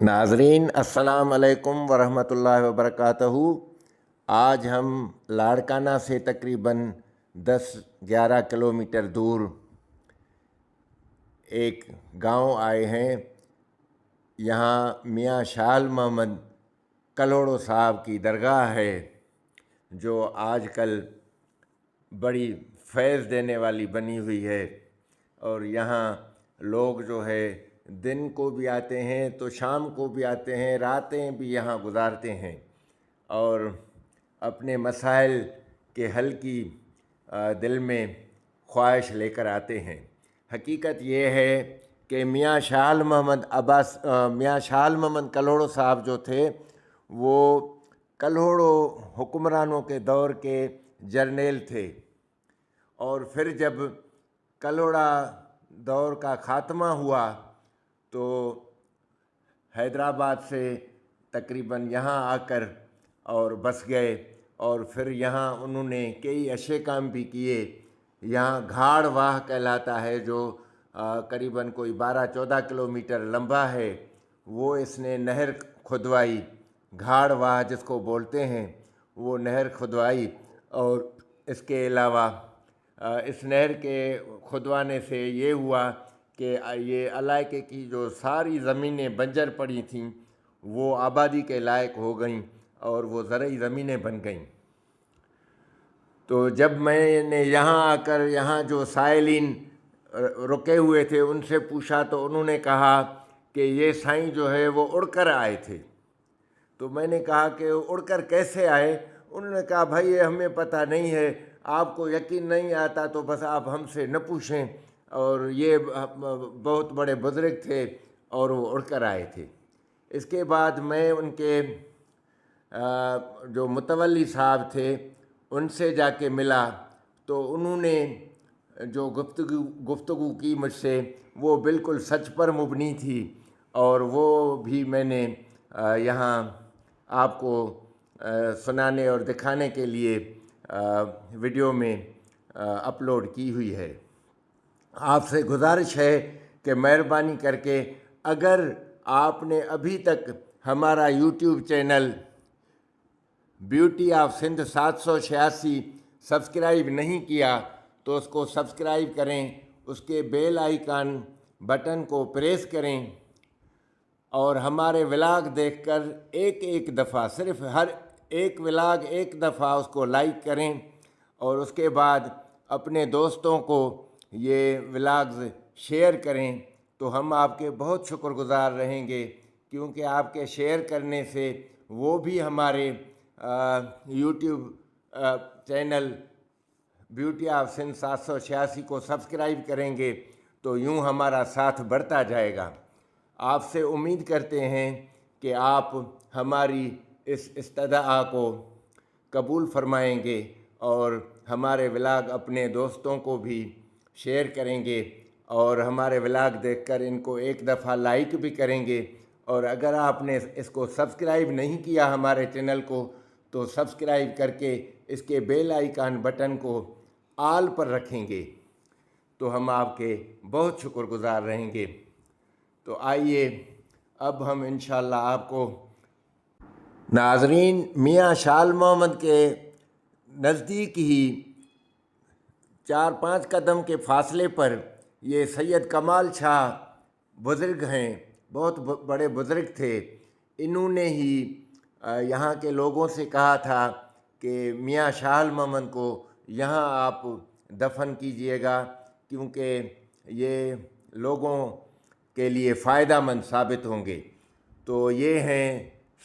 नाज़रीन अस्सलाम अलैकुम वरहमतुल्लाहि वबरकातहू। आज हम लाड़काना से तकरीबन 10-11 किलोमीटर दूर एक गांव आए हैं। यहाँ मियाँ शाल मोहम्मद कलोड़ो साहब की दरगाह है, जो आजकल बड़ी फैज़ देने वाली बनी हुई है। और यहाँ लोग जो है दिन को भी आते हैं तो शाम को भी आते हैं, रातें भी यहाँ गुजारते हैं और अपने मसाइल के हल की दिल में ख्वाहिश लेकर आते हैं। हकीकत ये है कि मियाँ शाल मोहम्मद कलोड़ो साहब जो थे वो कलोड़ो हुक्मरानों के दौर के जर्नेल थे, और फिर जब कलोड़ा दौर का ख़ात्मा हुआ तो हैदराबाद से तकरीबन यहाँ आकर और बस गए। और फिर यहाँ उन्होंने कई अच्छे काम भी किए। यहाँ घाड़ वाह कहलाता है, जो करीबन कोई 12-14 किलोमीटर लंबा है, वो इसने नहर खुदवाई, घाड़ वाह जिसको बोलते हैं, वो नहर खुदवाई। और इसके अलावा इस नहर के खुदवाने से ये हुआ कि ये इलाके की जो सारी ज़मीनें बंजर पड़ी थीं वो आबादी के लायक हो गईं और वो ज़रई ज़मीनें बन गईं। तो जब मैंने यहाँ आकर यहाँ जो साइलिन रुके हुए थे उनसे पूछा तो उन्होंने कहा कि ये साईं जो है वो उड़कर आए थे। तो मैंने कहा कि उड़कर कैसे आए? उन्होंने कहा भाई ये हमें पता नहीं है, आपको यकीन नहीं आता तो बस आप हमसे न पूछें। और ये बहुत बड़े बुज़ुर्ग थे और वो उड़कर आए थे। इसके बाद मैं उनके जो मुतवल्ली साहब थे उनसे जाके मिला, तो उन्होंने जो गुफ्तगू की मुझसे वो बिल्कुल सच पर मुबनी थी, और वो भी मैंने यहाँ आपको सुनाने और दिखाने के लिए वीडियो में अपलोड की हुई है। आपसे गुजारिश है कि मेहरबानी करके अगर आपने अभी तक हमारा YouTube channel beauty of Sindh 786 subscribe नहीं किया तो उसको सब्सक्राइब करें, उसके बेल आइकन बटन को प्रेस करें और हमारे व्लॉग देखकर एक दफ़ा, सिर्फ हर एक व्लॉग एक दफ़ा उसको लाइक करें और उसके बाद अपने दोस्तों को ये व्लॉग्स शेयर करें। तो हम आपके बहुत शुक्रगुज़ार रहेंगे, क्योंकि आपके शेयर करने से वो भी हमारे YouTube channel beauty of Sindh 786 को सब्सक्राइब करेंगे तो यूँ हमारा साथ बढ़ता जाएगा। आपसे उम्मीद करते हैं कि आप हमारी इस इस्तदा को कबूल फरमाएंगे और हमारे व्लॉग अपने दोस्तों को भी शेयर करेंगे और हमारे व्लॉग देखकर इनको एक दफ़ा लाइक भी करेंगे। और अगर आपने इसको सब्सक्राइब नहीं किया हमारे चैनल को, तो सब्सक्राइब करके इसके बेल आइकन बटन को आल पर रखेंगे तो हम आपके बहुत शुक्रगुज़ार रहेंगे। तो आइए अब हम इंशाअल्लाह आपको नाज़रीन मियाँ शाल मोहम्मद के नज़दीक ही 4-5 कदम के फासले पर ये सैयद कमाल शाह बुज़ुर्ग हैं, बहुत बड़े बुज़ुर्ग थे। इन्होंने ही यहाँ के लोगों से कहा था कि मियाँ शाल मोहम्मद को यहाँ आप दफन कीजिएगा, क्योंकि ये लोगों के लिए फ़ायदा मंद साबित होंगे। तो ये हैं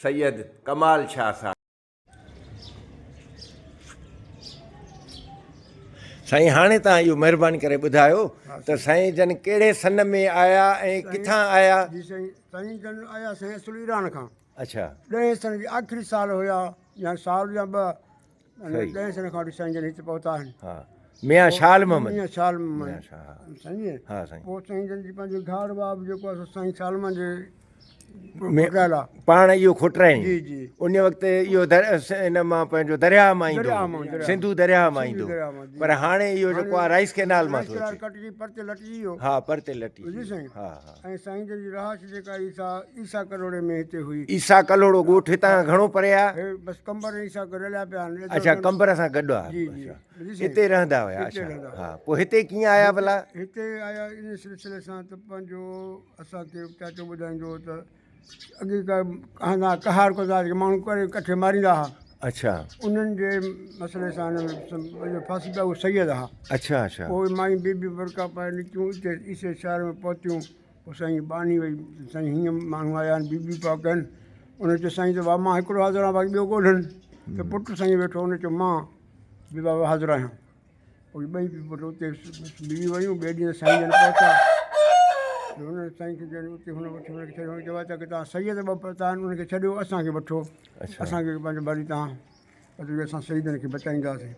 सैयद कमाल शाह साहब। साईं, हाणे तव्हां इहो महिरबानी करे ॿुधायो त साईं जन कहिड़े सन में आया ऐं किथां आया? जी साईं जन आया साईं सुलीरान खां। अच्छा, 10 सन जी आख़िरी साल हुया या साल या ॿ, सही। 10 सन खां वठी साईं जन हिते पहुता आहिनि। हा, मियाँ शाल मोहम्मद। मियाँ शाल मियाँ मोहम्मद शाह, हा। साईं। हा साईं। पोइ साईं जन जी पंहिंजी घाड़ बाब जेको आहे साईं शालमन जे पटियाला पाण इहो खोटराइणी जी जी उन वक़्तु इहो इन मां पंहिंजो दरिया मां ईंदो दरिया मां, दरिया सिंधू दरिया मां सिंधू ईंदो दरिया मां, जी। पर हाणे इहो जेको आहे राइस कैनाल मां थो अचे कटिजी परते लटिजी वियो हा परते लटी बुझी साईं हा हा ऐं साईं जन जी रहाश जेका ईसा कलोड़े में हिते हुई ईसा कलोड़ो ॻोठु हितां घणो परे आहे हे बसि कंबर ऐं ईसा रलिया पिया आहिनि अच्छा कंबर सां गॾु आहे जी जी बुझी साईं हिते रहंदा हुया हिते अच्छा रहंदा हुआ। हा पोइ हिते कीअं आया भला हिते आया इन सिलसिले सां त पंहिंजो असांखे चाचो ॿुधाईंदो त अॻे का कहार कोदार खे माण्हू करे कठे मारींदा हुआ अच्छा उन्हनि जे मसइले सां हिन में फांसी पिया उहे सैयद हुआ अच्छा अच्छा पोइ माई बीबी बरका पाए निकितियूं हिते ईसे शहर में पहुतियूं पोइ साईं बानी वई साईं हीअं माण्हू आया आहिनि बीबी पिया कनि उन चयो साईं त मां हिकिड़ो हाज़ुरु आहियां बाक़ी ॿियो ॻोल्हनि त पुटु साईं वेठो उन चयो मां बि बाबा हाज़ुरु आहियां पोइ ॿई पुट उते बीबी वयूं ॿिए ॾींहुं साईं जन पहुता हुन साईं खे जॾहिं उते हुन वठी हुनखे छॾियो हुन चयो की तव्हां सैयद ॿ पता आहिनि उनखे छॾियो असांखे वठो असांखे पंहिंजो वरी तव्हां वरी असां शहीदनि खे बचाईंदासीं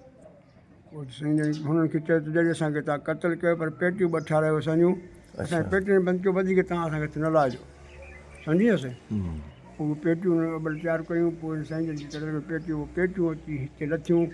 पोइ साईं जन हुननि खे चयो त जॾहिं असांखे तव्हां क़तलु कयो पर पेटियूं ॿ ठारायो असांजूं असांजे पेटियुनि बंदि कयो वधीक तव्हां असांखे हिते न लाहिजो सम्झीअसीं पोइ उहे पेटियूं अबल तयारु कयूं पोइ साईं जन जी कतल पेटियूं अची हिते लथियूं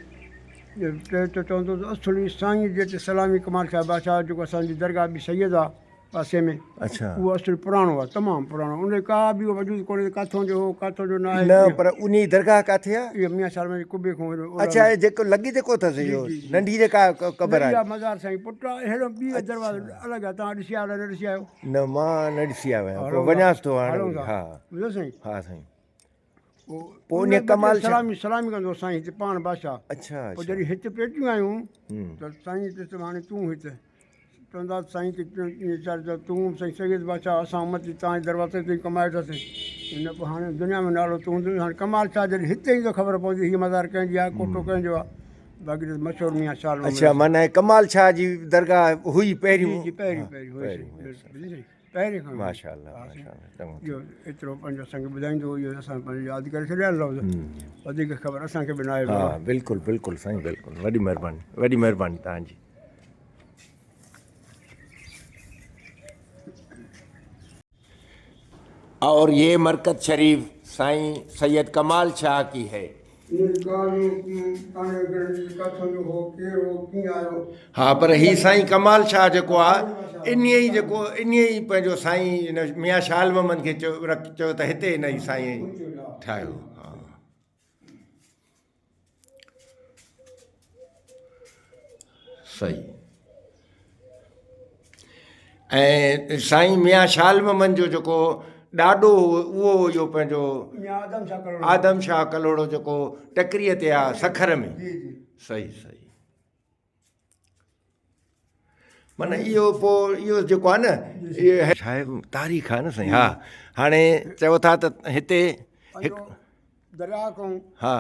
त चवंदो त असुली साईं जे हिते सलामी कमाल शाह बादशाह जेको असांजी दरगाह बि सैयद आहे पासे में अच्छा उहो असुल पुराणो आहे तमामु पुराणो उन का बि वजूद कोन्हे किथां जो हो किथां जो न आहे न पर उन दरगाह किथे आहे इहो मियां साल में कुबे खां अच्छा जेको लॻी जेको अथसि इहो नंढी जेका क़बर आहे मज़ार साईं पुट आहे अहिड़ो ॿी दरवाज़ो अलॻि आहे तव्हां ॾिसी आया न ॾिसी आयो न मां न ॾिसी आयो आहियां पोइ वञासि थो हाणे हा ॿुधो साईं हा साईं पोइ उन कमाल सलामी कंदो साईं हिते पाण बादशाह अच्छा पोइ जॾहिं हिते पेटियूं आयूं त साईं चयोसि हाणे तूं हिते चवंदा साईं खे वीचार तूं साईं सैयद बादशाह असां उमती तव्हांजे दरवाज़े ते कमाए अथसि हिन पोइ हाणे दुनिया में नालो तूं हूंदो हाणे कमाल छा जॾहिं हिते ईंदो ख़बर पवंदी हीअ मज़ार कंहिंजी आहे कोटो कंहिंजो आहे बाक़ी त मशहूरु मियां शाल अच्छा माना कमाल शाह जी दरगाह हुई पहिरियों पहिरीं खां माशाअल्लाह इहो एतिरो पंहिंजो असांखे ॿुधाईंदो इहो असां पंहिंजो यादि करे छॾिया लफ़्ज़ वधीक ख़बर असांखे बि न आहे हा बिल्कुलु बिल्कुलु साईं बिल्कुलु वॾी महिरबानी तव्हांजी और ये मरकत शरीफ साईं सैयद कमाल शाह की है हा पर ही साईं कमाल शाह जेको आहे इन ई पंहिंजो साईं हिन मियां शाल मोहम्मद खे चयो त हिते हिन ई साईं ठाहियो हा सही ऐं साईं मियां शाल मोहम्मद जो जेको ॾाढो उहो इहो पंहिंजो आदम शाह कलोड़ो जेको टकरीअ ते आहे सखर में सही सही माना इहो पोइ इहो जेको आहे न इहो छा आहे तारीख़ आहे न साईं हा हाणे चओ था त हिते दरिया खां हा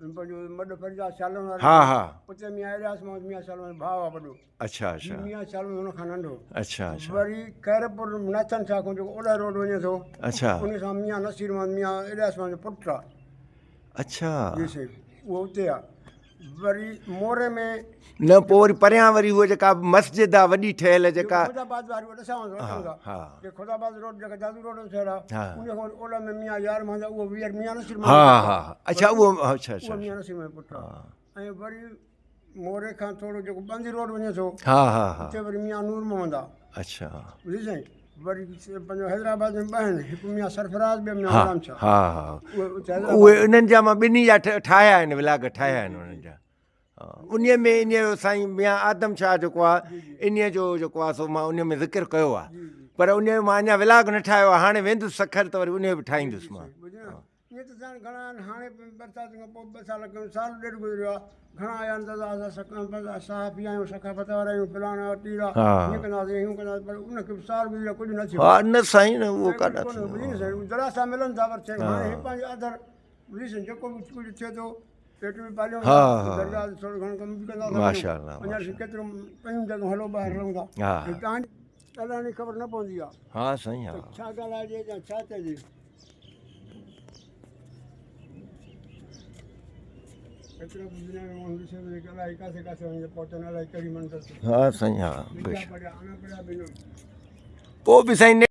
पंहिंजो मड फरीदास शालम हा हा उते मियां एलियास मोहम्मद मियां शालम भाउ आहे वॾो अच्छा अच्छा मियां शालम हुन खां नंढो अच्छा अच्छा वरी खैरपुर नाथन शाह खां जेको ओॾा रोड वञे थो अच्छा उन सां मियां नसीर मोहम्मद मियां एलियास मोहम्मद जो पुटु आहे अच्छा जी साईं उहो उते आहे वरी मोरे में न पोइ वरी परियां वरी उहा जेका मस्जिद आहे वॾी ठहियल जेका ख़ुदाबाद वारी ख़ुदाबाद रोड जेका जादू रोड ठहियल आहे उन खां ओलह में मियां यार मोहम्मद उहो वीर मियां नसीर हा हा अच्छा उहो अच्छा अच्छा मियां नसीर मोहम्मद पुटु आहे ऐं वरी मोरे खां थोरो जेको बंदी रोड वञे थो हा हा हा उते वरी मियां नूर मोहम्मद आहे अच्छा ॿुधी साईं वरी पंहिंजो हैदराबाद में ॿ आहिनि हिकु मियां सरफराज़ ॿियो मियां आराम शाह हा हा उहे उन्हनि जा मां ॿिन्ही जा ठाहिया आहिनि विलाग ठाहिया आहिनि उन्हनि जा उन में इन जो साईं मियां आदम शाह जेको आहे इन जो जेको आहे सो मां उन में ज़िक्र कयो आहे पर उन जो मां अञा विलाग न ठाहियो आहे हाणे वेंदुसि सखर त वरी उन जो बि ठाहींदुसि मां ईअं त घणा आहिनि हाणे बरसाति खां पोइ 2 साल साल ॾेढ गुज़रियो आहे घणा आया आहिनि त असां सहाफ़ी आहियूं सखाफ़त वारा आहियूं फलाणा टीरा हीअं कंदासीं हीअं कंदासीं पर उनखे साल गुज़रियो कुझु न थियो हा न साईं न उहो कान दरासा मिलनि था पर हाणे पंहिंजे अदर ॿुधी साईं जेको बि कुझु थिए थो पेट में पालियूं दरगाह थोरो घणो कमु बि कंदा अञा केतिरो पंहिंजूं जॻहियूं हलो ॿाहिरि रहूं था तव्हांजी ॻाल्हाइण जी ख़बर न पवंदी आहे हा साईं हा छा ॻाल्हाइजे या छा चइजे एतिरो दुनिया में माण्हू ॾिसे थो अलाए किथे किथे वञे पहुचनि अलाए कहिड़ी मंज़िल हा साईं हा पढ़िया अन पढ़िया बि न पोइ बि साईं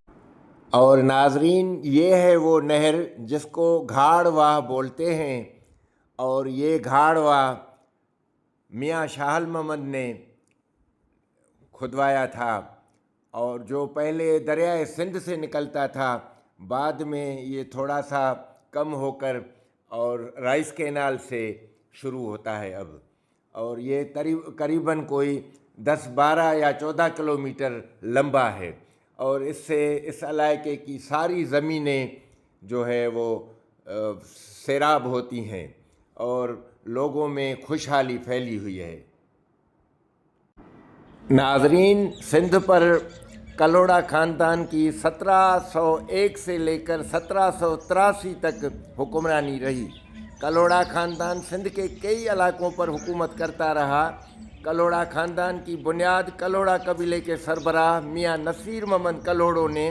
اور ناظرین یہ ہے وہ نہر جس کو گھاڑ واہ بولتے ہیں، اور یہ گھاڑ واہ میاں شاہ محمد نے کھدوایا تھا، اور جو پہلے دریائے سندھ سے نکلتا تھا، بعد میں یہ تھوڑا سا کم ہو کر اور رائس کینال سے شروع ہوتا ہے اب، اور یہ قریباً کوئی 10-12 یا 14 کلومیٹر لمبا ہے، اور اس سے اس علاقے کی ساری زمینیں جو ہے وہ سیراب ہوتی ہیں اور لوگوں میں خوشحالی پھیلی ہوئی ہے۔ ناظرین، سندھ پر کلوڑا خاندان کی 1701 سے لے کر 1783 تک حکمرانی رہی۔ کلوڑا خاندان سندھ کے کئی علاقوں پر حکومت کرتا رہا۔ کلوڑا خاندان کی بنیاد کلوڑا قبیلے کے سربراہ میاں نصیر محمد کلوڑوں نے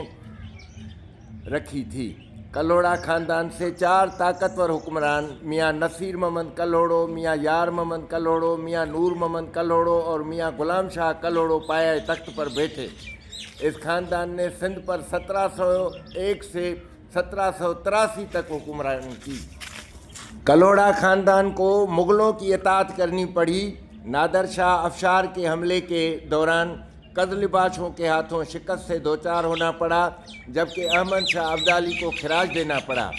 رکھی تھی۔ کلوڑا خاندان سے 4 طاقتور حکمران میاں نصیر محمد کلوڑو، میاں یار محمد کلوڑو، میاں نور محمد کلوڑو اور میاں غلام شاہ کلوڑو پایہ تخت پر بیٹھے۔ اس خاندان نے سندھ پر 1701 سے 1783 تک حکمرانی کی۔ کلوڑا خاندان کو مغلوں کی اطاعت کرنی پڑی۔ نادر شاہ افشار کے حملے کے دوران قزلباشوں کے ہاتھوں شکست سے دوچار ہونا پڑا، جبکہ احمد شاہ ابدالی کو خراج دینا پڑا۔